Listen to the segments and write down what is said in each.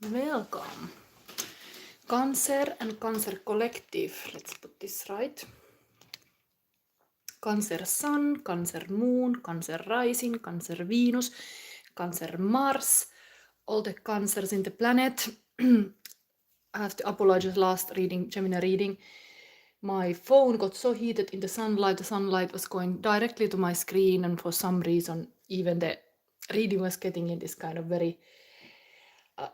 Welcome. Cancer and Cancer Collective. Let's put this right. Cancer Sun, Cancer Moon, Cancer Rising, Cancer Venus, Cancer Mars, all the cancers in the planet. I have to apologize, last reading, Gemini reading. My phone got so heated in the sunlight was going directly to my screen, and for some reason, even the reading was getting in this kind of very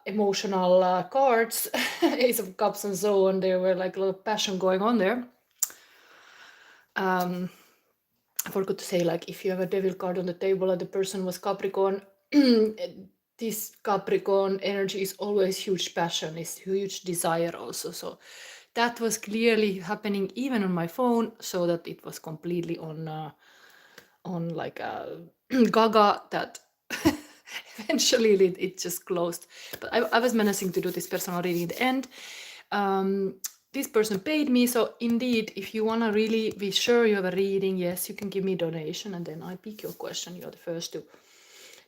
emotional cards, Ace of Cups and so on. There were like a lot of passion going on there. I forgot to say, like, if you have a devil card on the table and the person was Capricorn, this Capricorn energy is always huge passion, is huge desire also. So that was clearly happening even on my phone, so that it was completely on like Gaga that eventually it just closed. But I was menacing to do this personal reading at the end. This person paid me, so indeed, if you want to really be sure you have a reading, yes, you can give me a donation, and then I pick your question. You're the first to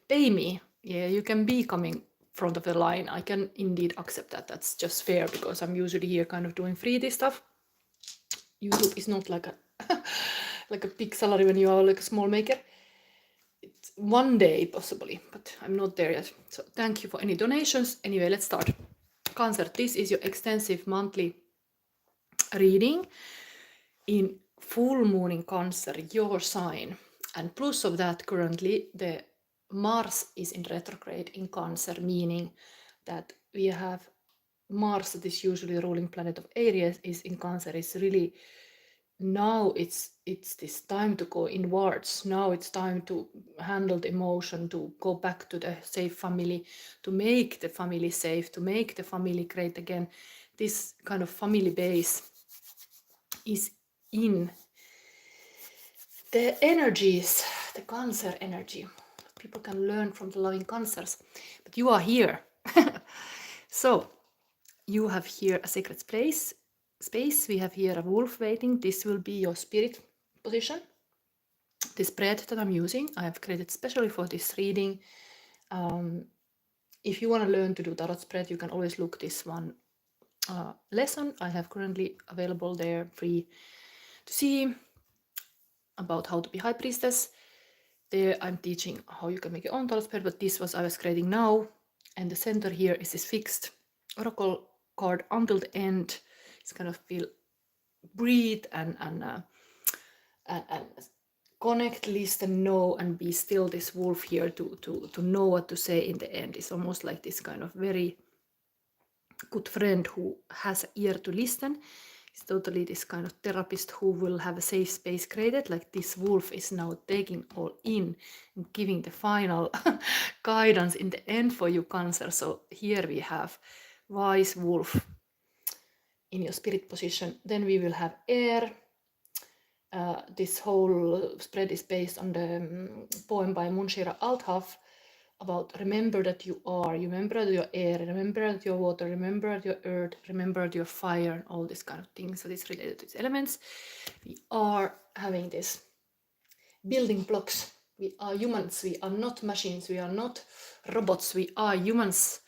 pay me. Yeah, you can be coming front of the line. I can indeed accept that. That's just fair, because I'm usually here kind of doing free this stuff. YouTube is not like a like a big salary when you are like a small maker. It's one day possibly, but I'm not there yet. So thank you for any donations. Anyway, let's start. Cancer, this is your extensive monthly reading in full moon in Cancer, your sign. And plus of that, currently the Mars is in retrograde in Cancer, meaning that we have Mars, that is usually the ruling planet of Aries, is in Cancer. Is really, now it's this time to go inwards. Now it's time to handle the emotion, to go back to the safe family, to make the family safe, to make the family great again. This kind of family base is in the energies, the Cancer energy. People can learn from the loving Cancers, but you are here. So you have here a sacred space. We have here a wolf waiting. This will be your spirit position. This spread that I'm using, I have created specially for this reading. If you want to learn to do tarot spread, you can always look this one lesson I have currently available there, free to see, about how to be high priestess. There I'm teaching how you can make your own tarot spread, but this was I was creating now, and the center here is this fixed oracle card until the end. It's kind of feel, breathe and connect, listen, know, and be still. This wolf here to know what to say in the end. It's almost like this kind of very good friend who has an ear to listen. It's totally this kind of therapist who will have a safe space created. Like this wolf is now taking all in and giving the final guidance in the end for you, Cancer. So here we have wise wolf in your spirit position. Then we will have air. This whole spread is based on the poem by Munshira Althaf about remember that you are, you remember that you're air, remember that you're water, remember that you're earth, remember that you're fire, and all these kind of things. So it's related to these elements. We are having this building blocks. We are humans, we are not machines, we are not robots, we are humans.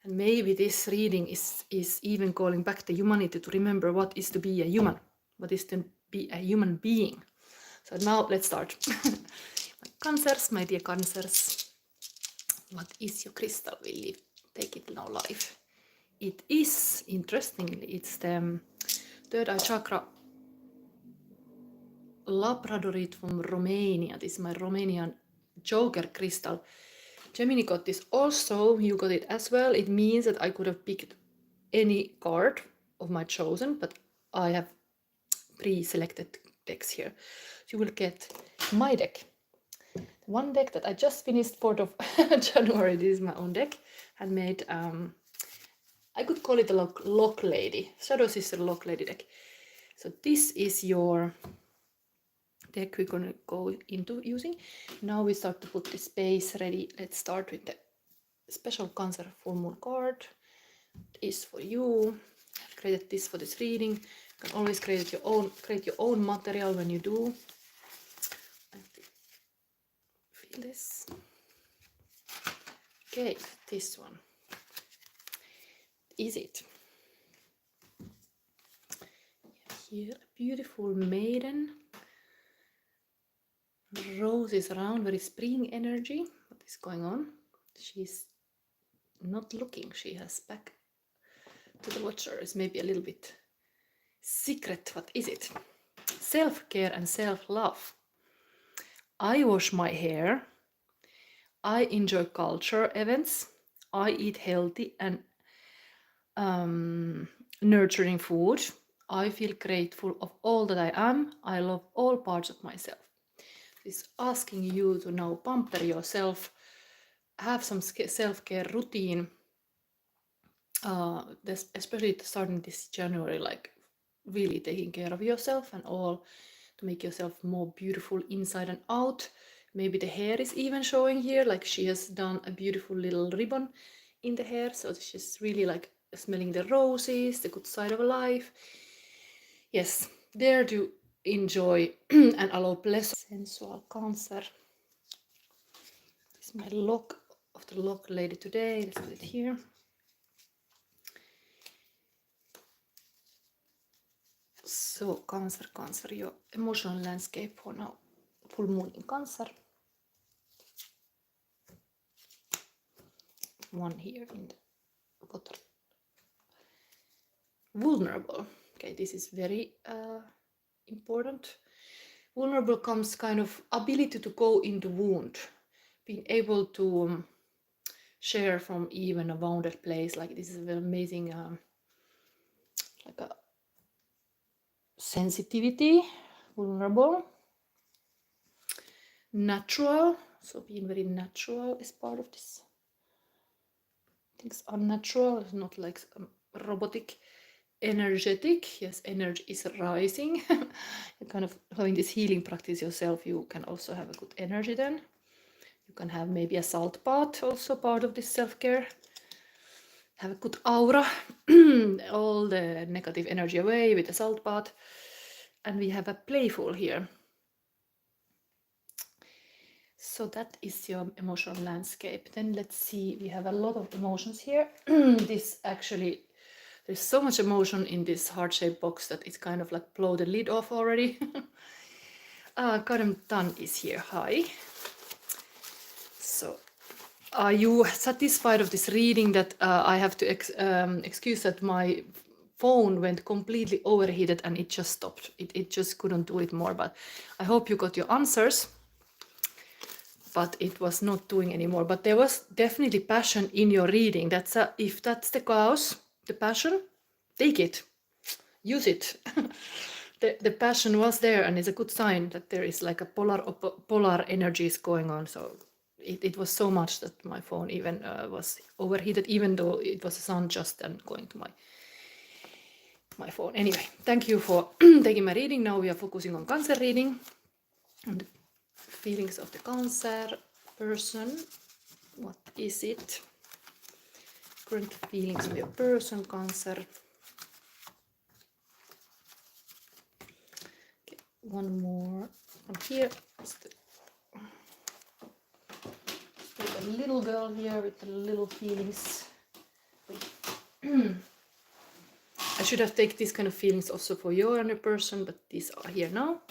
And maybe this reading is even calling back the humanity to remember what is to be a human, what is to be a human being. So now let's start. My Cancers, my dear Cancers, what is your crystal? Will you take it now live? It is, interestingly, it's the third eye chakra labradorite from Romania. This is my Romanian Joker crystal. Gemini got this also, you got it as well. It means that I could have picked any card of my chosen, but I have pre-selected decks here. So you will get my deck. One deck that I just finished 4th of January. This is my own deck. Handmade, I could call it a lock lady. Shadow Sister lock lady deck. So this is your deck we're going to go into using. Now we start to put the space ready. Let's start with the special Cancer full moon card. It is for you. I've created this for this reading. You can always create your own material when you do. Feel this. Okay, this one. is it? Here, a beautiful maiden. Roses around, very spring energy. What is going on? She's not looking. She has back to the watcher. It's maybe a little bit secret. What is it? Self-care and self-love. I wash my hair. I enjoy culture events. I eat healthy and nurturing food. I feel grateful of all that I am. I love all parts of myself. It's asking you to now pamper yourself, have some self-care routine, especially starting this January, like really taking care of yourself and all to make yourself more beautiful inside and out. Maybe the hair is even showing here, like she has done a beautiful little ribbon in the hair, so she's really like smelling the roses, the good side of life. Yes, dare to enjoy and allow pleasure. Sensual Cancer. This is my lock of the lock lady today. Let's put it here. So Cancer, your emotional landscape for now. Full moon in Cancer. One here in the bottom. Vulnerable. Okay, this is very important. Vulnerable comes kind of ability to go into wound, being able to share from even a wounded place. Like this is an amazing, like a sensitivity, vulnerable. Natural, so being very natural is part of this. Things unnatural, not like robotic. Energetic, yes, energy is rising. You're kind of having this healing practice yourself, you can also have a good energy then. You can have maybe a salt bath, also part of this self-care. Have a good aura, all the negative energy away with a salt bath. And we have a playful here. So that is your emotional landscape. Then let's see, we have a lot of emotions here. This actually, there's so much emotion in this heart-shaped box that it's kind of like blow the lid off already. Karem Tan is here. Hi. So, are you satisfied of this reading? That I have to excuse that my phone went completely overheated and it just stopped. It just couldn't do it more. But I hope you got your answers. But it was not doing anymore. But there was definitely passion in your reading. That's if that's the cause, the passion, take it, use it. The passion was there, and it's a good sign that there is like a polar energies going on. So it was so much that my phone even was overheated, even though it was the sun just then going to my phone. Anyway, thank you for taking my reading. Now we are focusing on Cancer reading and the feelings of the Cancer person. What is it? Current feelings of your person, Cancer. Okay, one more from here. With a little girl here with the little feelings. I should have taken these kind of feelings also for your other person, but these are here now.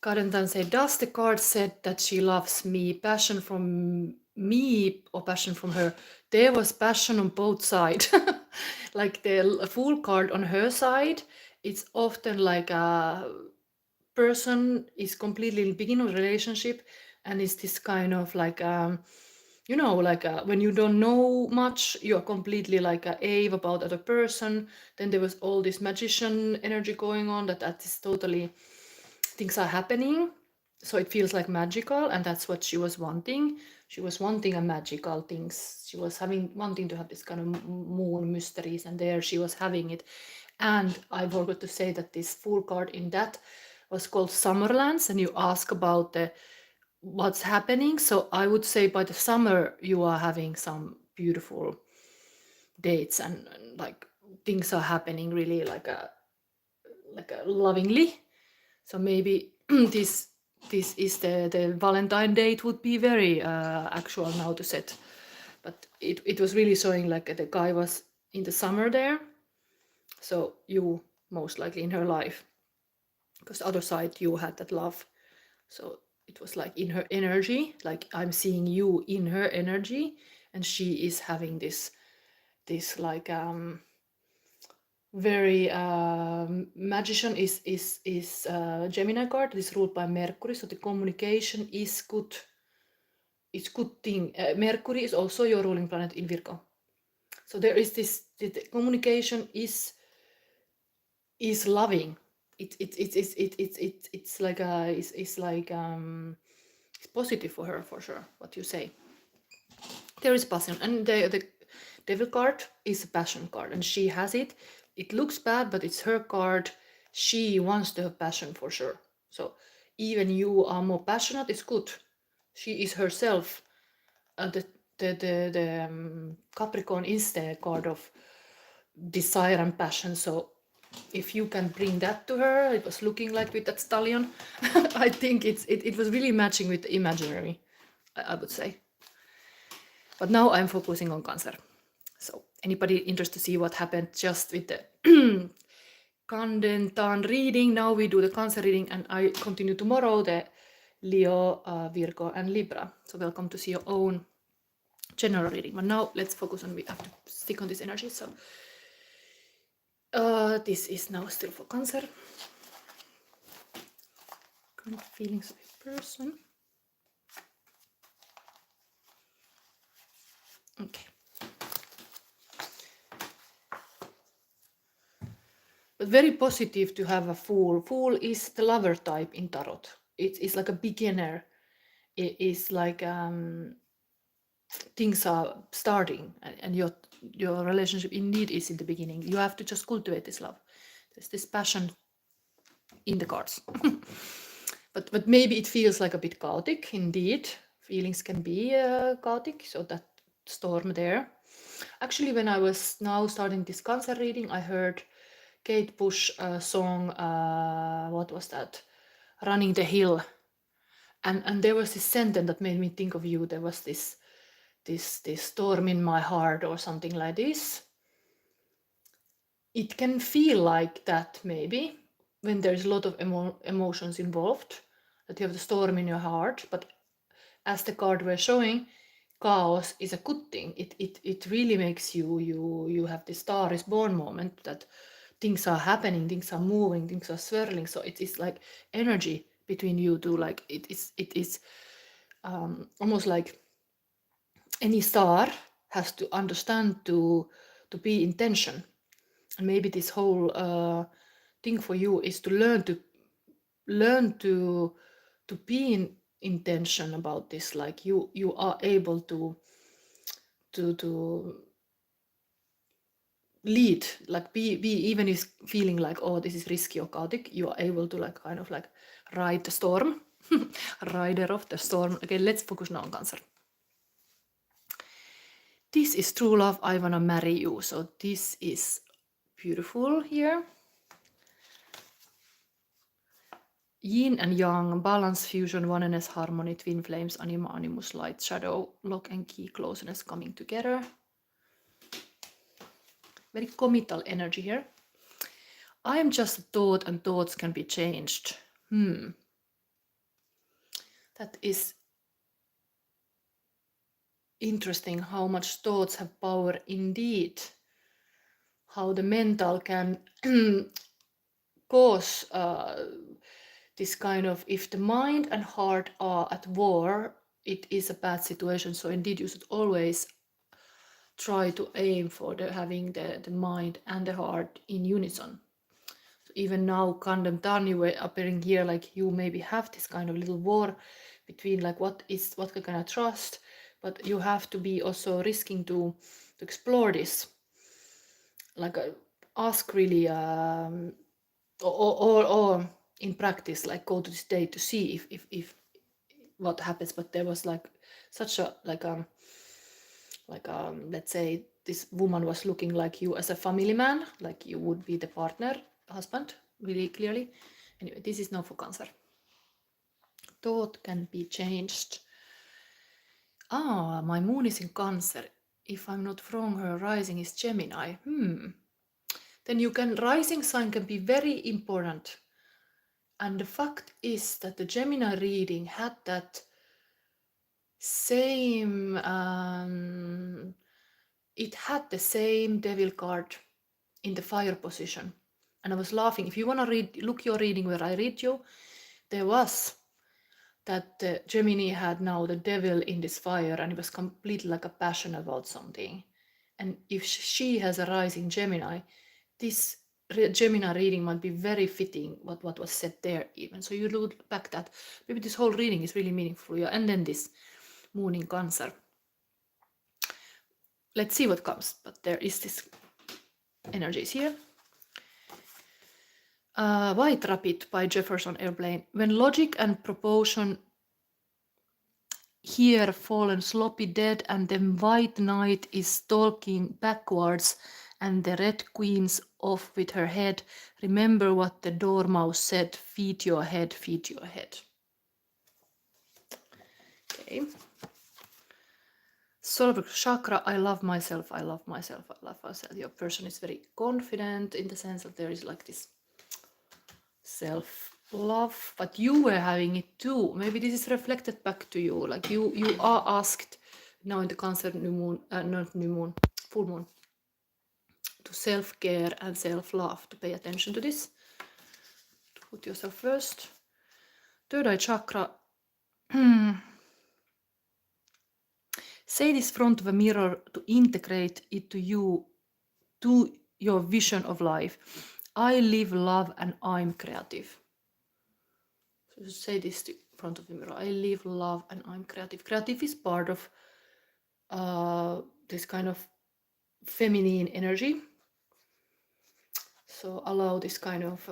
Karen then said, does the card said that she loves me? Passion from me or passion from her? There was passion on both sides. Like the full card on her side, it's often like a person is completely in the beginning of a relationship and it's this kind of like you know, like when you don't know much, you're completely like a Ave about other person. Then there was all this magician energy going on, that is totally, things are happening. So it feels like magical, and that's what she was wanting. She was wanting a magical things. She was wanting to have this kind of moon mysteries, and there she was having it. And I forgot to say that this full card in that was called Summerlands, and you ask about what's happening. So I would say by the summer you are having some beautiful dates and like things are happening really like a lovingly. So maybe this is the Valentine date would be very actual now to set but it was really showing like the guy was in the summer there, so you most likely in her life, because the other side you had that love, so it was like in her energy, like I'm seeing you in her energy, and she is having this like very magician is Gemini card. This ruled by Mercury, so the communication is good. It's good thing. Mercury is also your ruling planet in Virgo, so there is this the communication is loving. It's like it's like it's positive for her, for sure, what you say. There is passion, and the devil card is a passion card, and she has it. It looks bad, but it's her card. She wants to have passion, for sure. So even you are more passionate, it's good. She is herself. The Capricorn is the card of desire and passion. So if you can bring that to her, it was looking like with that stallion. I think it was really matching with the imaginary, I would say. But now I'm focusing on Cancer. So anybody interested to see what happened just with the Kandentan reading? Now we do the Cancer reading, and I continue tomorrow the Leo, Virgo, and Libra. So welcome to see your own general reading. But now let's focus on, we have to stick on this energy. So this is now still for Cancer. Current feelings of a person. Okay. But very positive to have a Fool. Fool is the lover type in Tarot. It's like a beginner. It is like things are starting, and your relationship indeed is in the beginning. You have to just cultivate this love. There's this passion in the cards. but maybe it feels like a bit chaotic. Indeed, feelings can be chaotic. So that storm there. Actually, when I was now starting this Cancer reading, I heard Kate Bush song, what was that? Running the Hill. And there was this sentence that made me think of you. There was this storm in my heart, or something like this. It can feel like that maybe when there's a lot of emotions involved, that you have the storm in your heart. But as the card were showing, chaos is a good thing. It really makes you have this Star is Born moment, that things are happening, things are moving, things are swirling. So it is like energy between you two. Like it is almost like any star has to understand to be in tension. And maybe this whole thing for you is to learn to be in intention about this. Like you are able to lead, like be even is feeling like, oh, this is risky or chaotic, you are able to like kind of like ride the storm. Rider of the storm. Okay, let's focus now on Cancer. This is true love, I wanna marry you. So this is beautiful here. Yin and yang, balance, fusion, oneness, harmony, twin flames, anima, animus, light, shadow, lock and key, closeness coming together. Very committal energy here. I am just a thought, and thoughts can be changed. That is interesting, how much thoughts have power indeed. How the mental can cause this kind of, if the mind and heart are at war, it is a bad situation. So indeed you should always try to aim for having the mind and the heart in unison. So even now, Kandam Tani were appearing here, like you maybe have this kind of little war between like what can I trust, but you have to be also risking to explore this, like ask really or in practice, like go to this day to see if what happens. But there was like such a let's say this woman was looking like you as a family man, like you would be the partner, husband, really clearly. Anyway, this is now for Cancer. Thought can be changed. My moon is in Cancer. If I'm not wrong, her rising is Gemini. Then rising sign can be very important. And the fact is that the Gemini reading had that same, it had the same devil card in the fire position. And I was laughing. If you want to look your reading where I read you, there was that the Gemini had now the devil in this fire, and it was completely like a passion about something. And if she has a rising Gemini, this Gemini reading might be very fitting what was said there even. So you look back that maybe this whole reading is really meaningful for you. And then this moon in Cancer. Let's see what comes, but there is this energies here. White Rabbit by Jefferson Airplane. When logic and proportion here fallen sloppy dead, and the white knight is stalking backwards, and the red queen's off with her head, remember what the dormouse said, feed your head, feed your head. Okay. Solar chakra, I love myself, I love myself, I love myself. Your person is very confident in the sense that there is like this self-love, but you were having it too. Maybe this is reflected back to you, like you are asked now in the Cancer new moon, not new moon, full moon, to self-care and self-love, to pay attention to this, to put yourself first. Third eye chakra. Say this front of a mirror to integrate it to you, to your vision of life. I live, love, and I'm creative. So say this to front of the mirror. I live, love, and I'm creative. Creative is part of this kind of feminine energy. So allow this kind of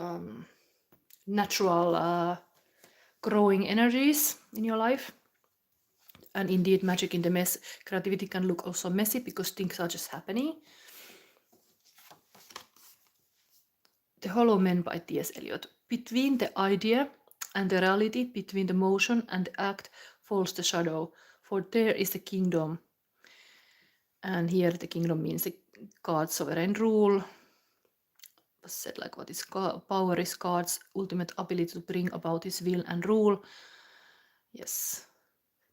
natural growing energies in your life. And indeed, magic in the mess. Creativity can look also messy because things are just happening. The Hollow Men by T.S. Eliot. Between the idea and the reality, between the motion and the act, falls the shadow, for there is the kingdom. And here the kingdom means the God's sovereign rule. Was said like what is power is God's ultimate ability to bring about his will and rule. Yes.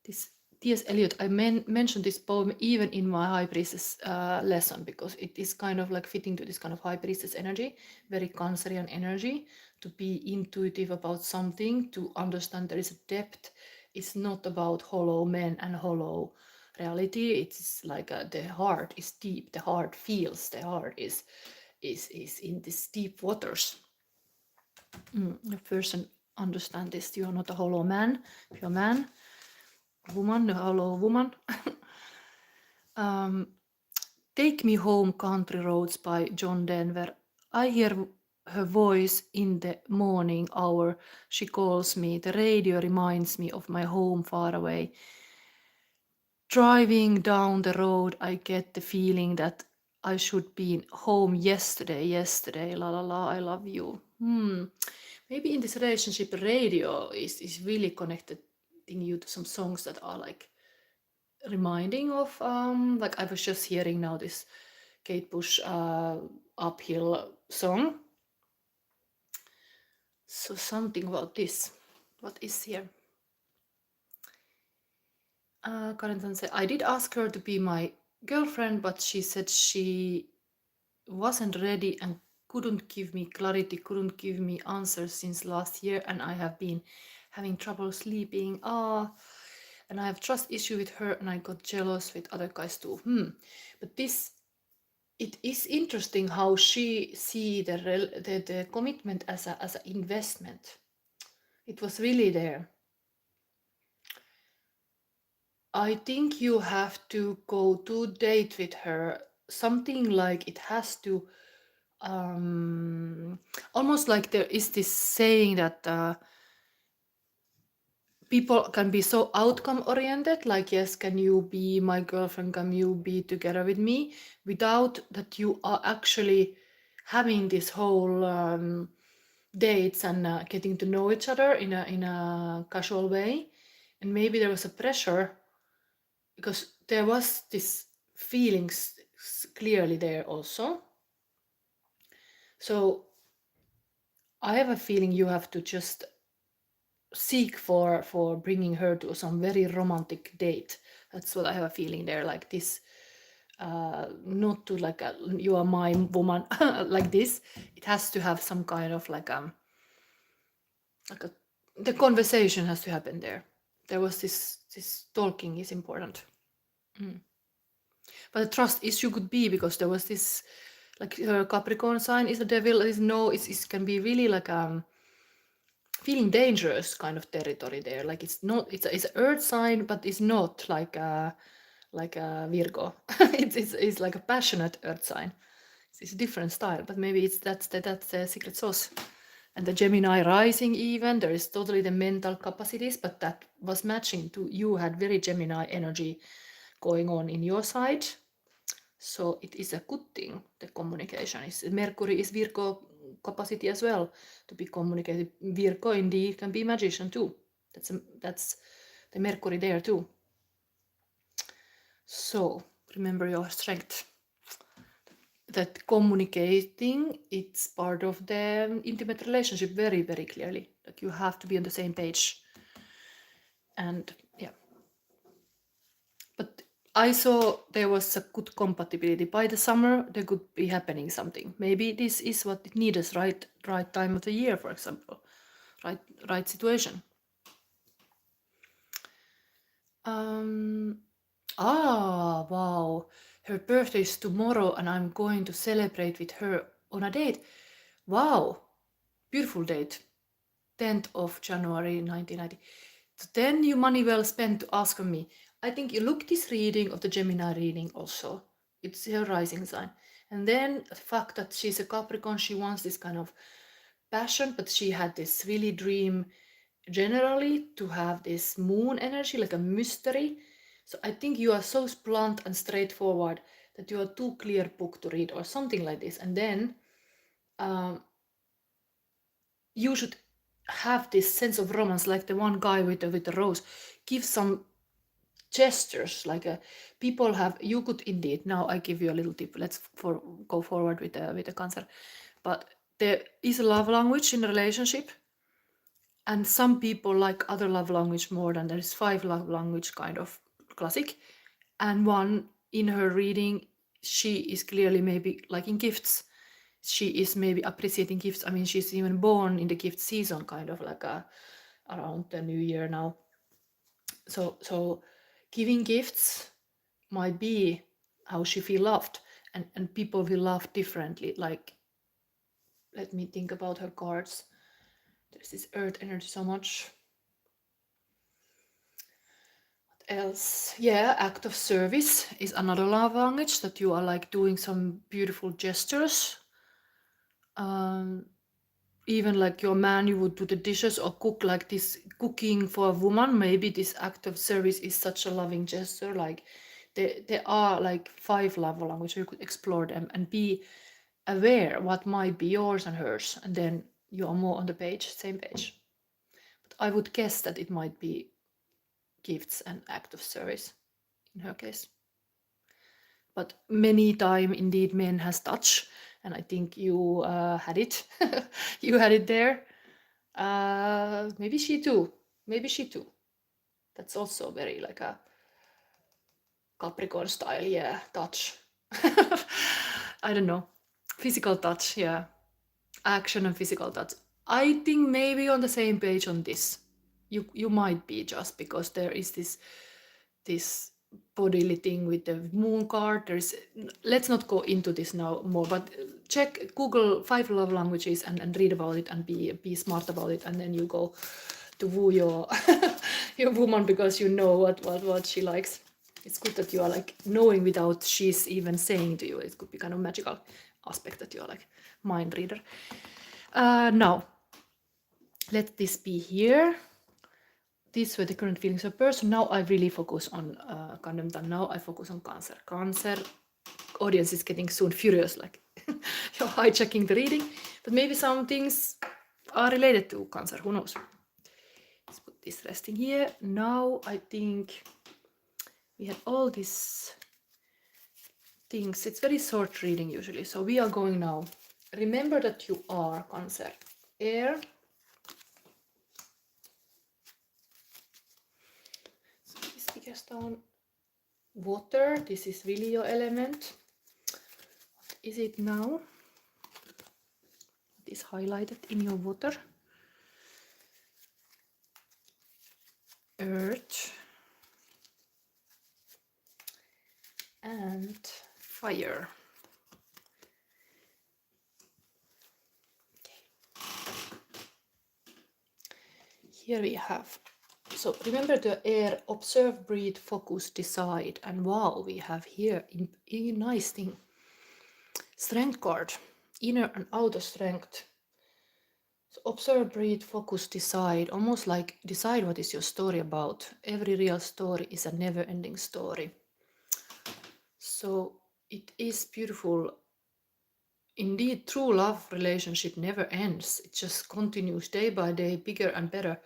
This T.S. Eliot, I mentioned this poem even in my High Priestess lesson, because it is kind of like fitting to this kind of High Priestess energy, very Cancerian energy, to be intuitive about something, to understand there is a depth. It's not about hollow men and hollow reality. It's like the heart is deep, the heart feels, the heart is in these deep waters. The person understand this. You are not a hollow man, pure man. Woman, the hollow woman. Take Me Home, Country Roads by John Denver. I hear her voice in the morning hour. She calls me. The radio reminds me of my home far away. Driving down the road, I get the feeling that I should be home yesterday, la la la, I love you. Maybe in this relationship, radio is really connecting you to some songs that are like reminding of, like I was just hearing now this Kate Bush Uphill song. So something about this. What is here? Karentan said, I did ask her to be my girlfriend, but she said she wasn't ready and couldn't give me clarity, couldn't give me answers since last year, and I have been having trouble sleeping. And I have trust issue with her, and I got jealous with other guys too. But it is interesting how she see the commitment as an investment. It was really there. I think you have to go to date with her. Something like it has to, almost like there is this saying that people can be so outcome oriented, like, yes, can you be my girlfriend? Can you be together with me? Without that you are actually having this whole dates and getting to know each other in a casual way. And maybe there was a pressure because there was this feelings clearly there also. So I have a feeling you have to just seek for bringing her to some very romantic date. That's what I have a feeling there, like this. Not to like you are my woman like this. It has to have some kind of like a the conversation has to happen there. There was this talking is important. But the trust issue could be because there was this, like her Capricorn sign is the devil. It can be really like feeling dangerous kind of territory there. Like it's not, it's an earth sign, but it's not like a Virgo. It's like a passionate earth sign. It's a different style, but maybe that's the secret sauce. And the Gemini rising, even there is totally the mental capacities, but that was matching to you had very Gemini energy going on in your side. So it is a good thing. The communication is Mercury is Virgo capacity as well to be communicated. Virgo indeed can be magician too. That's the Mercury there too. So remember your strength. That communicating, it's part of the intimate relationship very, very clearly. Like you have to be on the same page. And yeah. But I saw there was a good compatibility. By the summer, there could be happening something. Maybe this is what it needs, right time of the year, for example. Right situation. Wow. Her birthday is tomorrow and I'm going to celebrate with her on a date. Wow. Beautiful date. 10th of January 1990. So then you money well spent to ask of me. I think you look this reading of the Gemini reading also. It's her rising sign. And then the fact that she's a Capricorn, she wants this kind of passion, but she had this really dream generally to have this moon energy, like a mystery. So I think you are so blunt and straightforward that you are too clear book to read or something like this. And then you should have this sense of romance, like the one guy with the rose. Give some gestures, like people have. You could indeed. Now I give you a little tip. Let's go forward with the Cancer. But there is a love language in a relationship, and some people like other love language more than there is 5 love language kind of classic, and one in her reading, she is clearly maybe liking gifts. She is maybe appreciating gifts. I mean, she's even born in the gift season, kind of like around the new year now. So giving gifts might be how she feel loved, and people will love differently. Like, let me think about her cards. There's this earth energy so much. What else? Yeah, act of service is another love language, that you are like doing some beautiful gestures. Even like your man, you would do the dishes or cook, like this cooking for a woman. Maybe this act of service is such a loving gesture. Like there are like 5 love languages. You could explore them and be aware what might be yours and hers, and then you are more on the same page. But I would guess that it might be gifts and act of service in her case. But many time indeed men has touch, and I think you had it. You had it there. Maybe she too. That's also very like a Capricorn style, yeah, touch. I don't know. Physical touch, yeah. Action and physical touch. I think maybe on the same page on this. You might be, just because there is this bodily thing with the moon card. Let's not go into this now more, but check Google 5 love languages and read about it and be smart about it, and then you go to woo your your woman, because you know what she likes. It's good that you are like knowing without she's even saying to you. It could be kind of magical aspect that you're like mind reader. Now let this be here. These were the current feelings of a person. Now I really focus on Kandemtan. Now I focus on Cancer. Cancer audience is getting soon furious, like you're hijacking the reading. But maybe some things are related to Cancer. Who knows? Let's put this resting here. Now I think we had all these things. It's very short reading usually. So we are going now. Remember that you are Cancer. Air. So this figure stone. Water. This is really your element. What is it now? It is highlighted in your water. Earth. And fire. Here we have, so remember the air, observe, breathe, focus, decide, and wow, we have here a nice thing. Strength card, inner and outer strength. So observe, breathe, focus, decide, almost like decide what is your story about. Every real story is a never-ending story. So it is beautiful. Indeed, true love relationship never ends. It just continues day by day, bigger and better.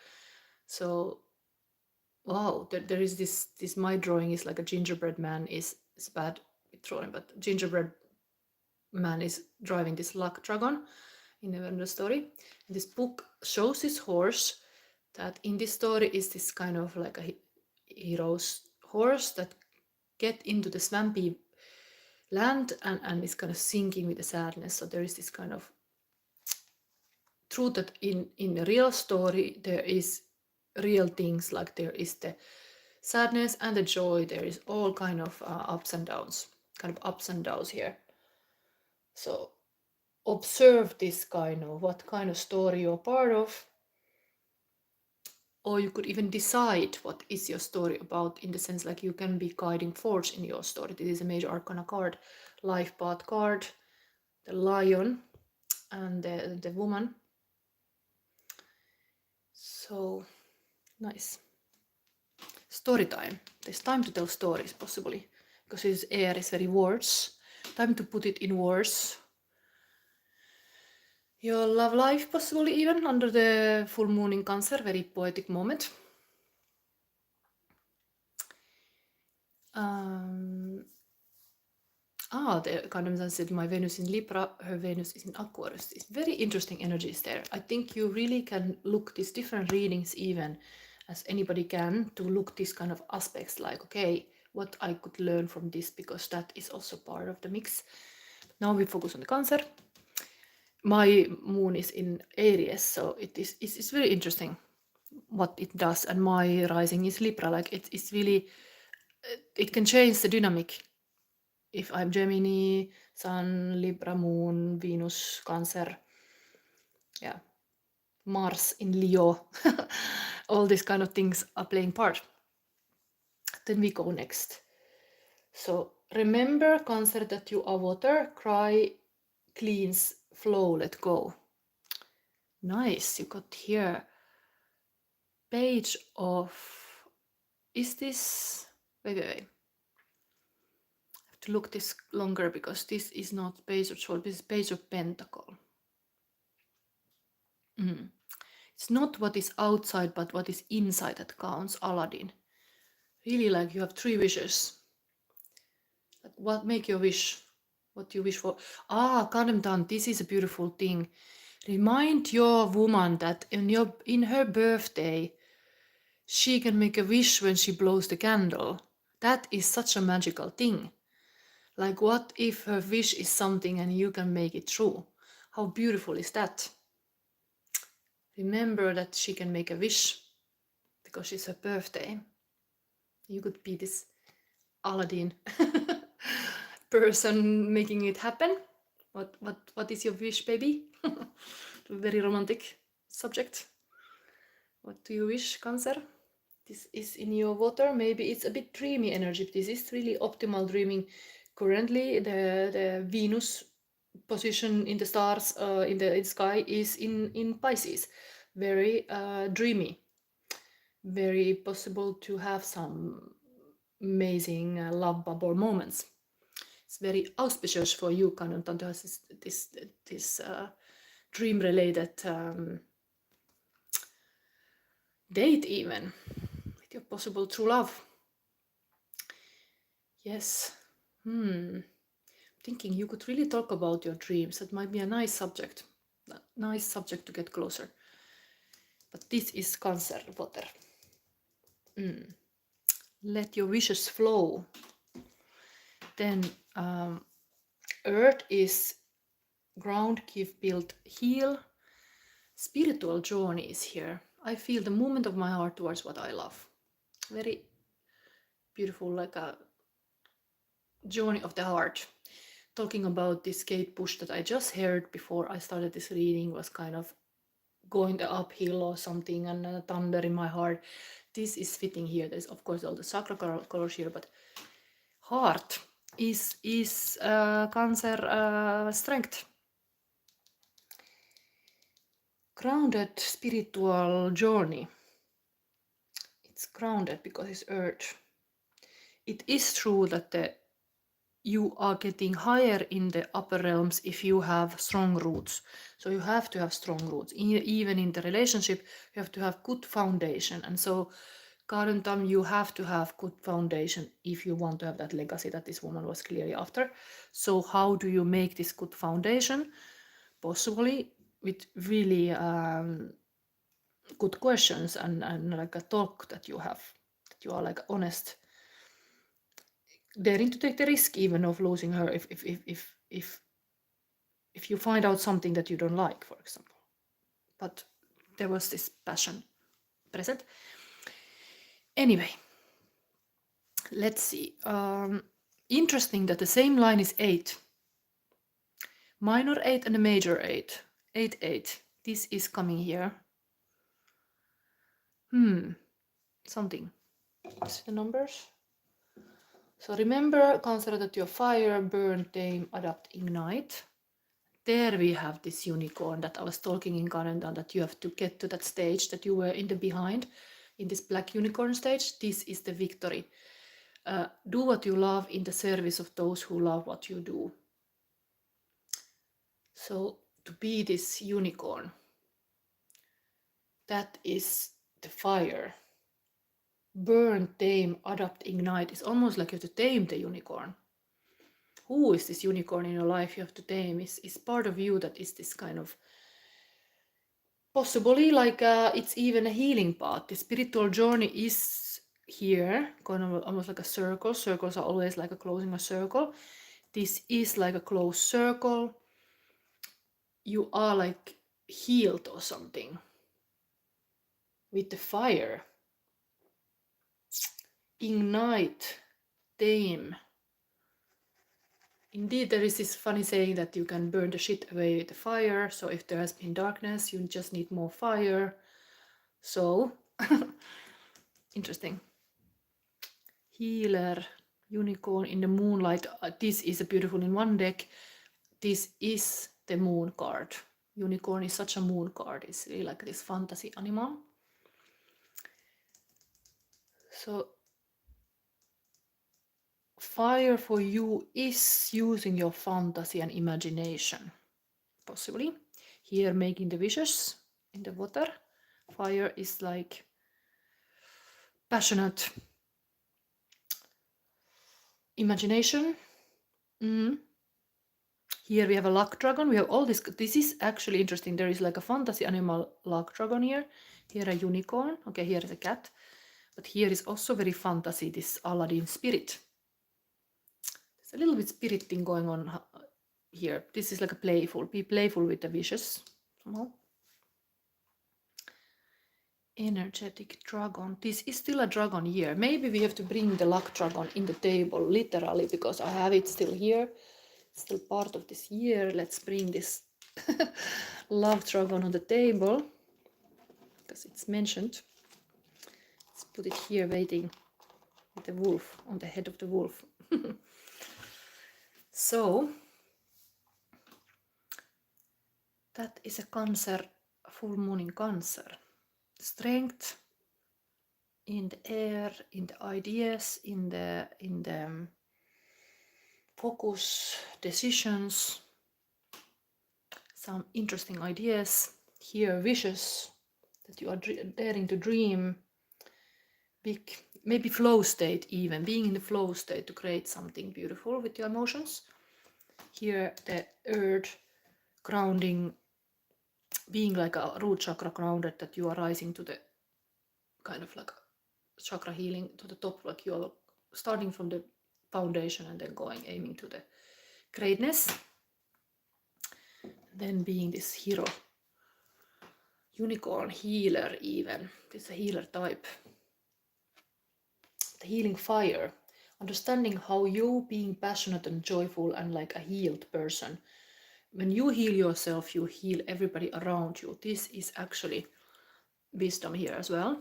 So wow, there is this my drawing is like a gingerbread man is bad with drawing, but gingerbread man is driving this luck dragon in the story. And this book shows this horse that in this story is this kind of like a hero's horse that get into the swampy land and is kind of sinking with the sadness. So there is this kind of truth that in the real story there is real things, like there is the sadness and the joy, there is all kind of ups and downs here. So observe this kind of what kind of story you're part of, or you could even decide what is your story about, in the sense like you can be guiding force in your story. This is a major arcana card, life path card, the lion and the woman. So nice. Story time. There's time to tell stories, possibly, because his air is very words. Time to put it in words. Your love life, possibly even under the full moon in Cancer, very poetic moment. The Kardamazan said, my Venus in Libra, her Venus is in Aquarius. It's very interesting energies there. I think you really can look these different readings even as anybody can, to look these kind of aspects like, okay, what I could learn from this, because that is also part of the mix. Now we focus on the Cancer. My moon is in Aries, so it's very interesting what it does, and my rising is Libra. Like it's really, it can change the dynamic. If I'm Gemini, Sun, Libra, Moon, Venus, Cancer, yeah, Mars in Leo, all these kind of things are playing part. Then we go next. So remember, Cancer, that you are water, cry, cleans, flow, let go. Nice, you got here page of, is this, wait, I have to look this longer, because this is not page of sword, this is page of pentacle. It's not what is outside, but what is inside that counts, Aladdin. Really, like you have 3 wishes. Like, what make your wish? What you wish for? Kadamtan, this is a beautiful thing. Remind your woman that in her birthday, she can make a wish when she blows the candle. That is such a magical thing. Like, what if her wish is something and you can make it true? How beautiful is that? Remember that she can make a wish because it's her birthday. You could be this Aladdin person making it happen. What is your wish, baby? Very romantic subject. What do you wish, Cancer? This is in your water. Maybe it's a bit dreamy energy. This is really optimal dreaming. Currently, the Venus position in the stars, in the sky, is in Pisces. Very dreamy. Very possible to have some amazing love bubble moments. It's very auspicious for you, Kanuntan, to have this dream-related date even with your possible true love. Yes. Thinking you could really talk about your dreams. That might be a nice subject. Nice subject to get closer. But this is Cancer water. Let your wishes flow. Then Earth is ground, give, build, heal. Spiritual journey is here. I feel the movement of my heart towards what I love. Very beautiful, like a journey of the heart. Talking about this Kate Bush that I just heard before I started this reading was kind of going the uphill or something, and thunder in my heart. This is fitting here. There's of course all the chakra colors here, but heart is Cancer strength. Grounded spiritual journey. It's grounded because it's earth. It is true that you are getting higher in the upper realms if you have strong roots. So you have to have strong roots. Even in the relationship, you have to have good foundation. And so current time, you have to have good foundation if you want to have that legacy that this woman was clearly after. So how do you make this good foundation? Possibly with really good questions and like a talk that you have, that you are like honest, daring to take the risk even of losing her if you find out something that you don't like, for example. But there was this passion present. Anyway, let's see. Interesting that the same line is 8. Minor 8 and a major 8. 8, 8. This is coming here. Something. See the numbers? So remember, consider that your fire, burn, tame, adapt, ignite. There we have this unicorn that I was talking in Kanendan, that you have to get to that stage that you were in the behind, in this black unicorn stage. This is the victory. Do what you love in the service of those who love what you do. So to be this unicorn, that is the fire. Burn, tame, adapt, ignite. It's almost like you have to tame the unicorn. Who is this unicorn in your life you have to tame? Is part of you that is this kind of, possibly like it's even a healing path. The spiritual journey is here, kind of almost like a circle. Circles are always like a closing a circle. This is like a closed circle. You are like healed or something with the fire. Ignite, tame. Indeed, there is this funny saying that you can burn the shit away with the fire. So if there has been darkness, you just need more fire. So, interesting. Healer, unicorn in the moonlight. This is a beautiful in one deck. This is the moon card. Unicorn is such a moon card. It's really like this fantasy animal. So fire for you is using your fantasy and imagination, possibly. Here making the wishes in the water. Fire is like passionate imagination. Here we have a luck dragon. We have all this. This is actually interesting. There is like a fantasy animal luck dragon here. Here a unicorn. Okay, here is a cat. But here is also very fantasy, this Aladdin spirit. There's a little bit spirit thing going on here. This is like a playful. Be playful with the wishes somehow. Energetic dragon. This is still a dragon here. Maybe we have to bring the luck dragon in the table literally, because I have it still here. It's still part of this year. Let's bring this love dragon on the table because it's mentioned. Let's put it here waiting with the wolf, on the head of the wolf. So that is a Cancer, full moon in Cancer. Strength in the air, in the ideas, in the focus, decisions, some interesting ideas. Here wishes that you are daring to dream big. maybe flow state, even being in the flow state to create something beautiful with your emotions. Here the earth grounding, being like a root chakra grounded, that you are rising to the kind of like chakra healing to the top, like you are starting from the foundation and then going aiming to the greatness. Then being this hero, unicorn healer, even this is a healer type. The healing fire, understanding how you being passionate and joyful and like a healed person, when you heal yourself, you heal everybody around you. This is actually wisdom here as well.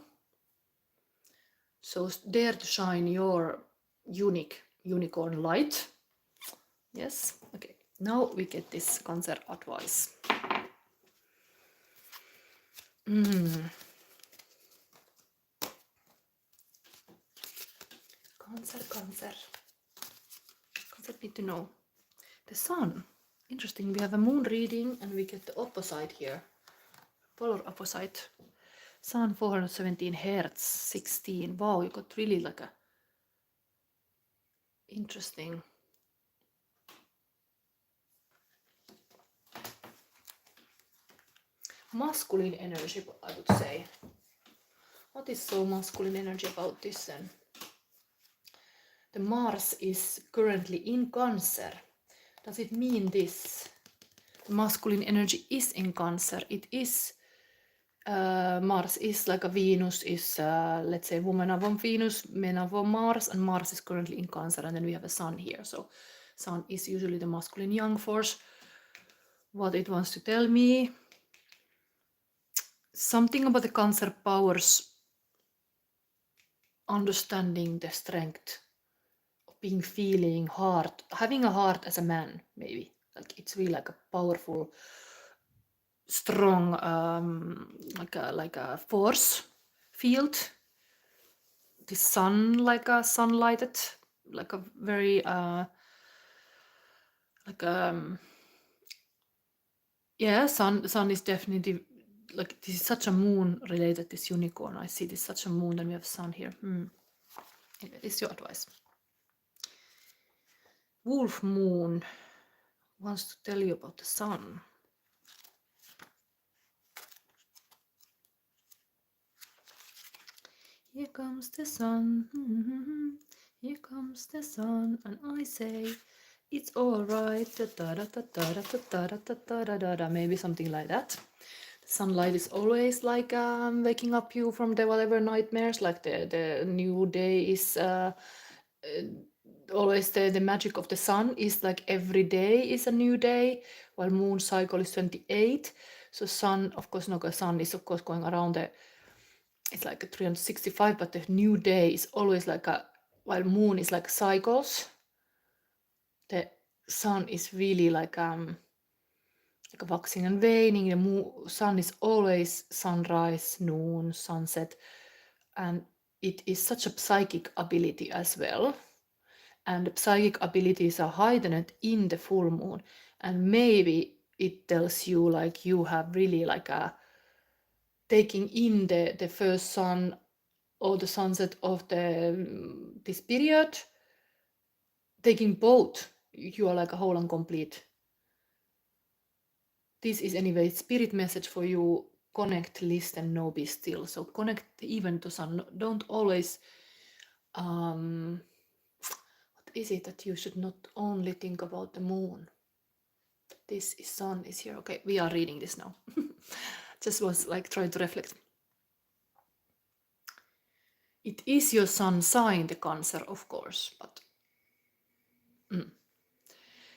So dare to shine your unique unicorn light. Yes, okay. Now we get this Cancer advice. Cancer need to know. The sun. Interesting, we have a moon reading and we get the opposite here. Polar opposite. Sun 417 hertz, 16. Wow, you got really like a interesting. Masculine energy, I would say. What is so masculine energy about this then? The Mars is currently in Cancer. Does it mean this? The masculine energy is in Cancer. It is, Mars is like a Venus is, let's say woman of Venus, men of Mars, and Mars is currently in Cancer, and then we have a Sun here. So Sun is usually the masculine young force. What it wants to tell me? Something about the Cancer powers understanding the strength of being, feeling heart, having a heart as a man, maybe. Like it's really like a powerful, strong, like a force field. The sun, like a sunlighted, like a very yeah, sun is definitely like, this is such a moon related, this unicorn. I see this such a moon, then we have sun here. Anyway, this is your advice. Wolf moon wants to tell you about the sun. Here comes the sun, here comes the sun, and I say it's alright. Maybe something like that. The sunlight is always like waking up you from the whatever nightmares. Like the new day is always the magic of the sun is like every day is a new day, while moon cycle is 28. So sun, of course, no, sun is of course going around the, it's like a 365, but the new day is always like a, while moon is like cycles, the sun is really like a waxing and waning. The sun is always sunrise, noon, sunset, and it is such a psychic ability as well. And the psychic abilities are heightened in the full moon, and maybe it tells you like you have really like a taking in the first sun or the sunset of this period, taking both, you are like a whole and complete. This is anyway spirit message for you. Connect, listen, know, be still. So connect even to sun. Don't always what is it that you should not only think about the moon? This is sun is here. Okay, we are reading this now. Just was like trying to reflect. It is your sun sign, the Cancer, of course, but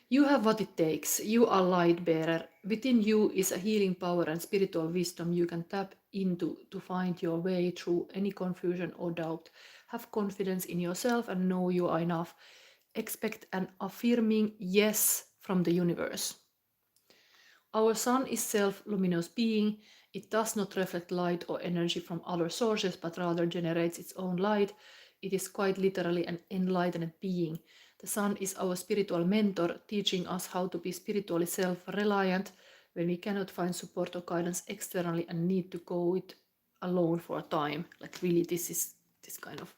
you have what it takes. You are light bearer. Within you is a healing power and spiritual wisdom you can tap into to find your way through any confusion or doubt. Have confidence in yourself and know you are enough. Expect an affirming yes from the universe. Our sun is self-luminous being. It does not reflect light or energy from other sources, but rather generates its own light. It is quite literally an enlightened being. The sun is our spiritual mentor, teaching us how to be spiritually self-reliant when we cannot find support or guidance externally and need to go it alone for a time. Like really, this is this kind of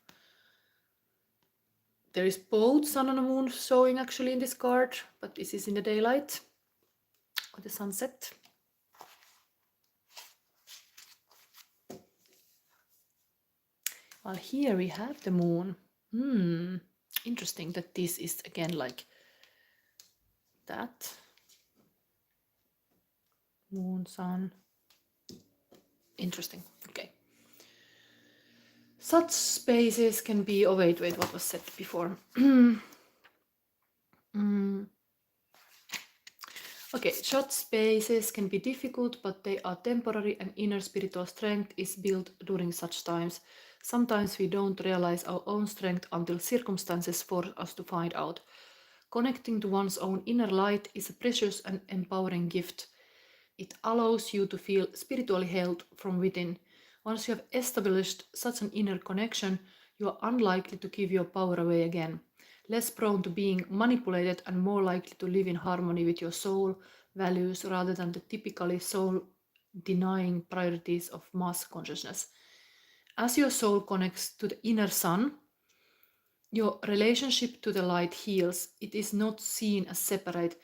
there is both sun and moon showing actually in this card, but this is in the daylight or the sunset. Well, here we have the moon. Interesting that this is again like that. Moon, sun. Interesting. Okay. Such spaces can be... Oh, wait, what was said before? Okay, such spaces can be difficult, but they are temporary, and inner spiritual strength is built during such times. Sometimes we don't realize our own strength until circumstances force us to find out. Connecting to one's own inner light is a precious and empowering gift. It allows you to feel spiritually held from within. Once you have established such an inner connection, you are unlikely to give your power away again. Less prone to being manipulated and more likely to live in harmony with your soul values rather than the typically soul-denying priorities of mass consciousness. As your soul connects to the inner sun, your relationship to the light heals. It is not seen as separate.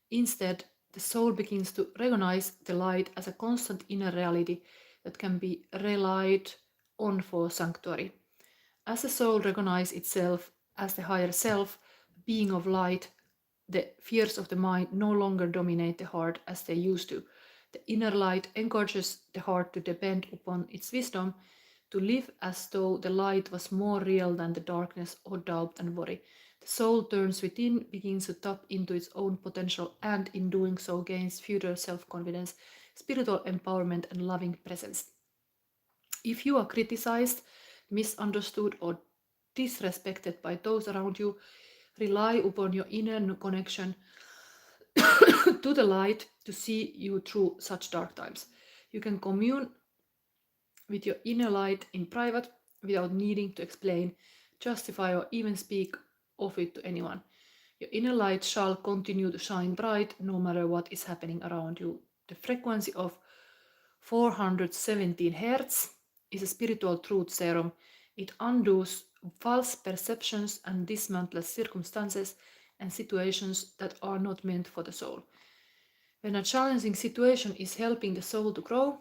Instead, the soul begins to recognize the light as a constant inner reality that can be relied on for sanctuary. As the soul recognizes itself as the higher self, being of light, the fears of the mind no longer dominate the heart as they used to. The inner light encourages the heart to depend upon its wisdom, to live as though the light was more real than the darkness or doubt and worry. The soul turns within, begins to tap into its own potential, and in doing so gains future self-confidence, spiritual empowerment, and loving presence. If you are criticized, misunderstood, or disrespected by those around you, rely upon your inner connection to the light to see you through such dark times. You can commune with your inner light in private without needing to explain, justify, or even speak of it to anyone. Your inner light shall continue to shine bright no matter what is happening around you. The frequency of 417 Hz is a spiritual truth serum. It undoes false perceptions and dismantles circumstances and situations that are not meant for the soul. When a challenging situation is helping the soul to grow,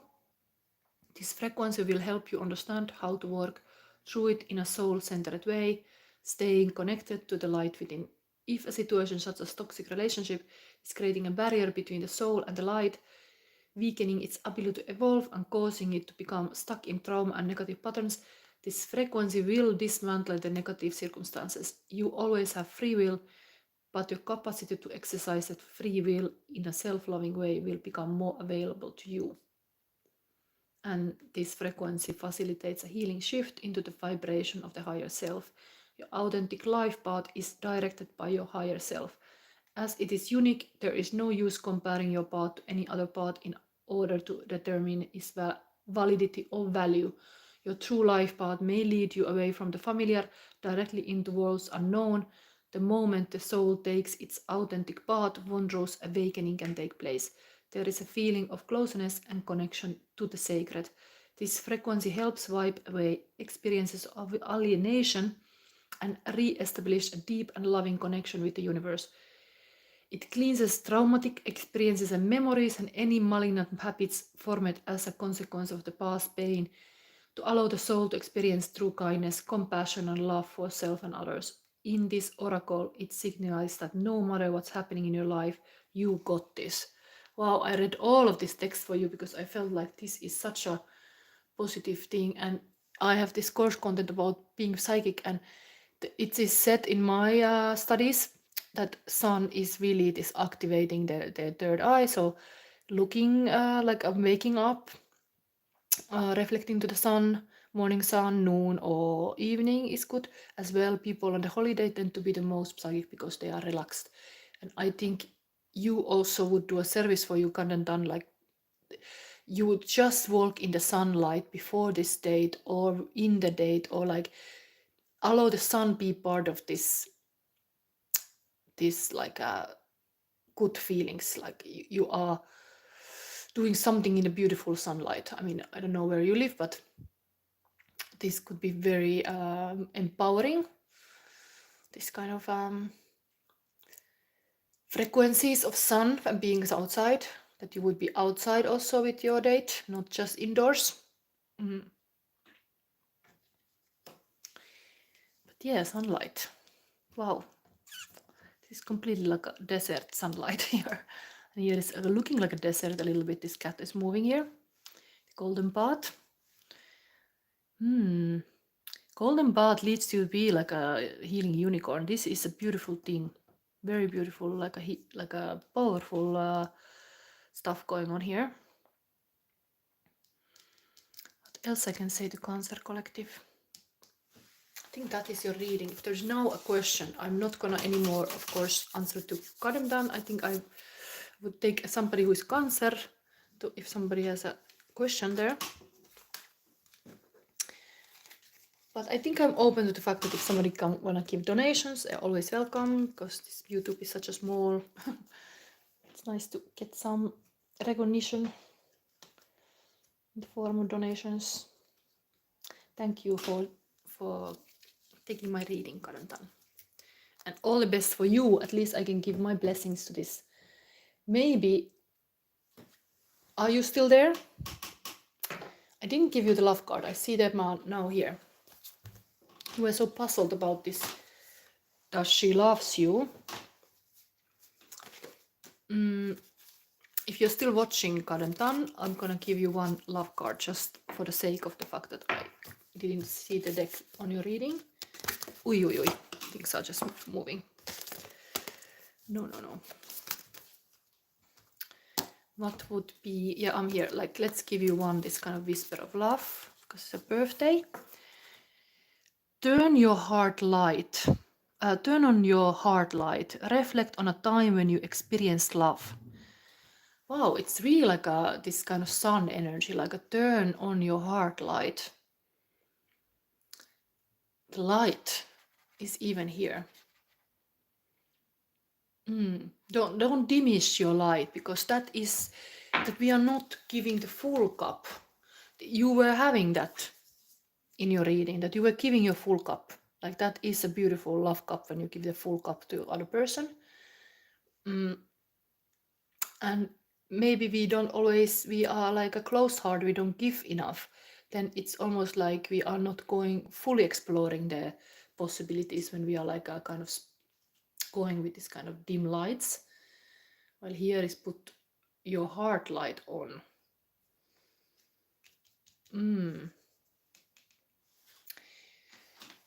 this frequency will help you understand how to work through it in a soul-centered way, staying connected to the light within. If a situation such as toxic relationship is creating a barrier between the soul and the light, weakening its ability to evolve and causing it to become stuck in trauma and negative patterns, this frequency will dismantle the negative circumstances. You always have free will, but your capacity to exercise that free will in a self-loving way will become more available to you. And this frequency facilitates a healing shift into the vibration of the higher self. Your authentic life path is directed by your higher self. As it is unique, there is no use comparing your path to any other path in order to determine its validity or value. Your true life path may lead you away from the familiar, directly into worlds unknown. The moment the soul takes its authentic path, wondrous awakening can take place. There is a feeling of closeness and connection to the sacred. This frequency helps wipe away experiences of alienation and re-establish a deep and loving connection with the universe. It cleanses traumatic experiences and memories and any malignant habits formed as a consequence of the past pain to allow the soul to experience true kindness, compassion, and love for self and others. In this oracle, it signifies that no matter what's happening in your life, you got this. Wow, I read all of this text for you because I felt like this is such a positive thing, and I have this course content about being psychic, and it is said in my studies that sun is really this activating the third eye. So looking like I'm waking up, reflecting to the sun, morning sun, noon, or evening is good as well. People on the holiday tend to be the most psychic because they are relaxed, and I think you also would do a service for Ugandan, like you would just walk in the sunlight before this date or in the date, or like allow the sun be part of this like good feelings, like you are doing something in the beautiful sunlight. I mean, I don't know where you live, but this could be very empowering. this kind of frequencies of sun and being outside, that you would be outside also with your date, not just indoors. But yeah, sunlight. Wow. This is completely like a desert sunlight here. And here is looking like a desert a little bit. This cat is moving here. The golden path. Golden path leads you to be like a healing unicorn. This is a beautiful thing. Very beautiful, like a powerful stuff going on here. What else I can say to Cancer Collective? I think that is your reading. If there's now a question, I'm not gonna anymore, of course, answer to Kadamdan. I think I would take somebody who is Cancer, to if somebody has a question there. But I think I'm open to the fact that if somebody wanna give donations, they're always welcome, because this YouTube is such a small. It's nice to get some recognition in the form of donations. Thank you for taking my reading, Karantan. And all the best for you. At least I can give my blessings to this. Maybe, are you still there? I didn't give you the love card. I see them now here. You were so puzzled about this. Does she loves you? If you're still watching Karantan, I'm gonna give you one love card just for the sake of the fact that I didn't see the deck on your reading. Ui, ui, ui. Things are just moving. No. What would be, yeah, I'm here. Like, let's give you one, this kind of whisper of love, because it's a birthday. Turn your heart light. Turn on your heart light. Reflect on a time when you experienced love. Wow, it's really like this kind of sun energy, like a turn on your heart light. The light is even here. Don't diminish your light, because that we are not giving the full cup. You were having that in your reading, that you were giving your full cup. Like, that is a beautiful love cup when you give the full cup to other person. And maybe we are like a closed heart, we don't give enough. Then it's almost like we are not going fully exploring the possibilities when we are like a kind of going with this kind of dim lights. While here is put your heart light on.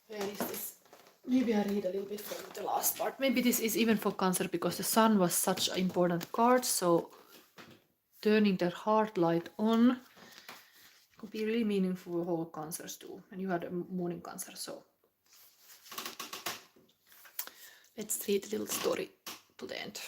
Where is this? Maybe I read a little bit from the last part. Maybe this is even for Cancer, because the sun was such an important card. So turning their heart light on could be really meaningful for whole Cancers too. And you had a moon in Cancer, so let's read a little story to the end.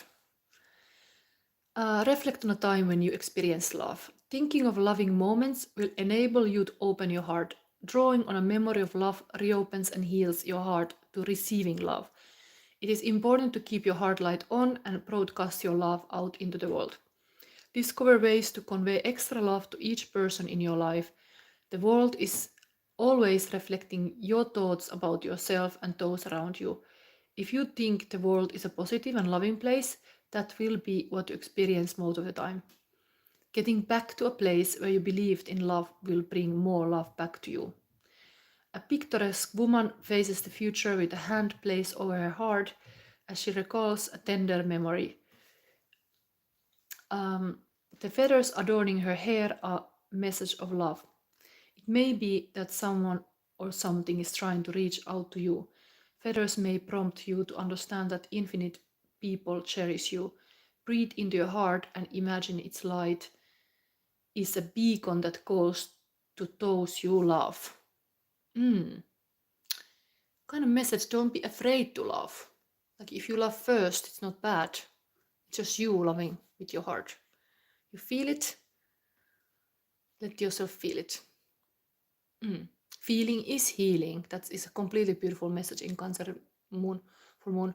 Reflect on a time when you experienced love. Thinking of loving moments will enable you to open your heart. Drawing on a memory of love reopens and heals your heart to receiving love. It is important to keep your heart light on and broadcast your love out into the world. Discover ways to convey extra love to each person in your life. The world is always reflecting your thoughts about yourself and those around you. If you think the world is a positive and loving place, that will be what you experience most of the time. Getting back to a place where you believed in love will bring more love back to you. A picturesque woman faces the future with a hand placed over her heart as she recalls a tender memory. The feathers adorning her hair are a message of love. It may be that someone or something is trying to reach out to you. Feathers may prompt you to understand that infinite people cherish you. Breathe into your heart and imagine its light is a beacon that calls to those you love. Kind of message, don't be afraid to love. Like, if you love first, it's not bad. It's just you loving with your heart. You feel it, let yourself feel it. Feeling is healing. That is a completely beautiful message in Cancer moon, full moon.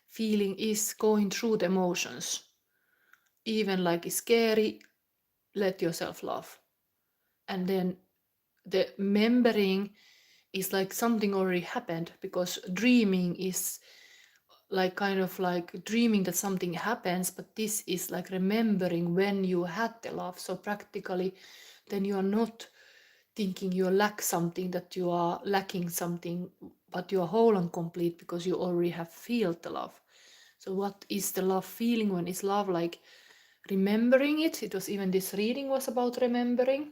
Feeling is going through the emotions. Even like it's scary, let yourself love. And then the remembering is like something already happened, because dreaming is like kind of like dreaming that something happens, but this is like remembering when you had the love. So practically then you are not thinking you lack something, that you are lacking something, but you are whole and complete because you already have felt the love. So what is the love feeling? When is love like remembering it? It was even, this reading was about remembering.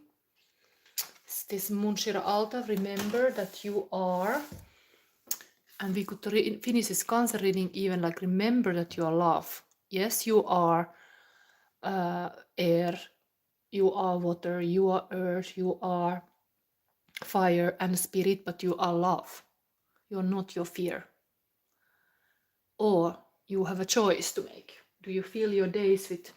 This Munshira Alta, remember that you are. And we could finish this cancer reading even like, remember that you are love. Yes, you are air, you are water, you are earth, you are fire and spirit, but you are love. You're not your fear. Or you have a choice to make. Do you fill your days with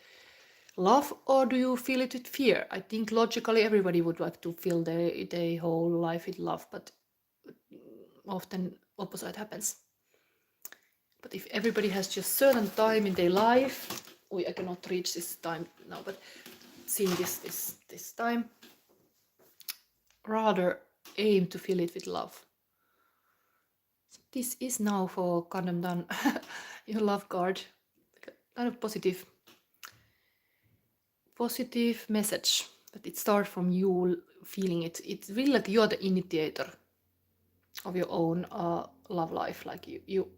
love, or do you fill it with fear? I think logically everybody would like to fill their whole life with love, but often opposite happens. But if everybody has just certain time in their life, I cannot reach this time now, but seeing this time, rather aim to fill it with love. So this is now for Kanamdan, your love card, kind of positive message, but it starts from you feeling it. It's really like you're the initiator of your own love life. Like you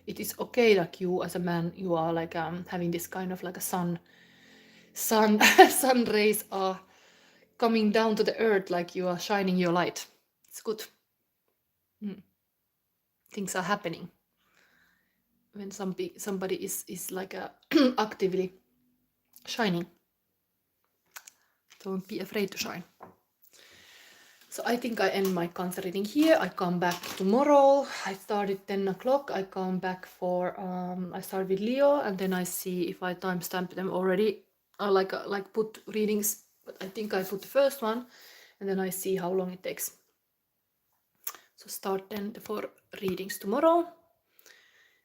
it is okay, like you as a man, you are like having this kind of like a sun sun rays are coming down to the earth, like you are shining your light. It's good. Things are happening when somebody is like actively shining. Don't be afraid to shine. So I think I end my cancer reading here. I come back tomorrow. I started 10 o'clock. I come back for I start with Leo, and then I see if I timestamp them already. I like put readings, but I think I put the first one, and then I see how long it takes. So start then for readings tomorrow,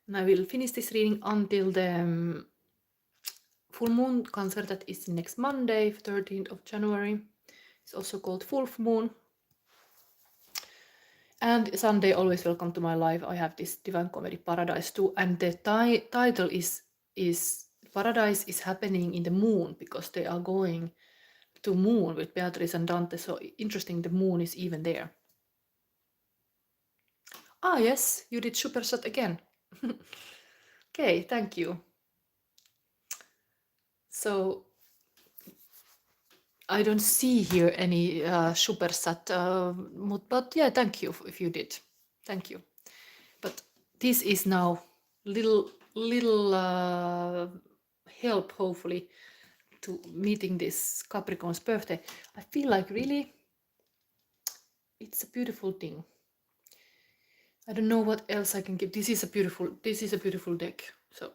and I will finish this reading until the full moon cancer, that is next Monday, 13th of January. It's also called full moon. And Sunday, always welcome to my life. I have this Divine Comedy Paradise too, and the title is Paradise is happening in the moon, because they are going to moon with Beatrice and Dante. So interesting, the moon is even there. Ah yes, you did super shot again. Okay, thank you. So I don't see here any supersat, but yeah, thank you if you did. Thank you. But this is now little help, hopefully, to meeting this Capricorn's birthday. I feel like really it's a beautiful thing. I don't know what else I can give. This is a beautiful deck. So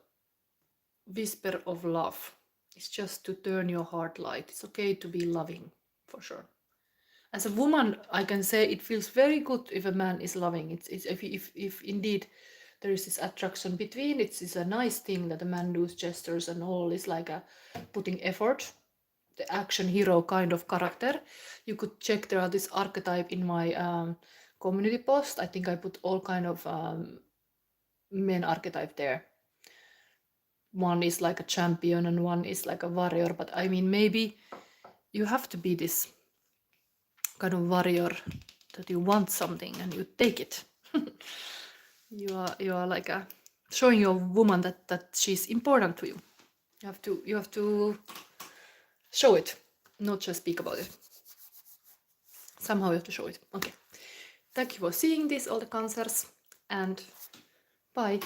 Whisper of Love. It's just to turn your heart light. It's okay to be loving, for sure. As a woman, I can say it feels very good if a man is loving. It's if indeed there is this attraction between. It's a nice thing that a man does gestures and all. Is like a putting effort, the action hero kind of character. You could check, there are this archetype in my community post. I think I put all kind of men archetype there. One is like a champion and one is like a warrior, but I mean, maybe you have to be this kind of warrior, that you want something and you take it. you are like showing your woman that she's important to you. You have to show it, not just speak about it. Somehow you have to show it. Okay, thank you for seeing this, all the cancers, and bye.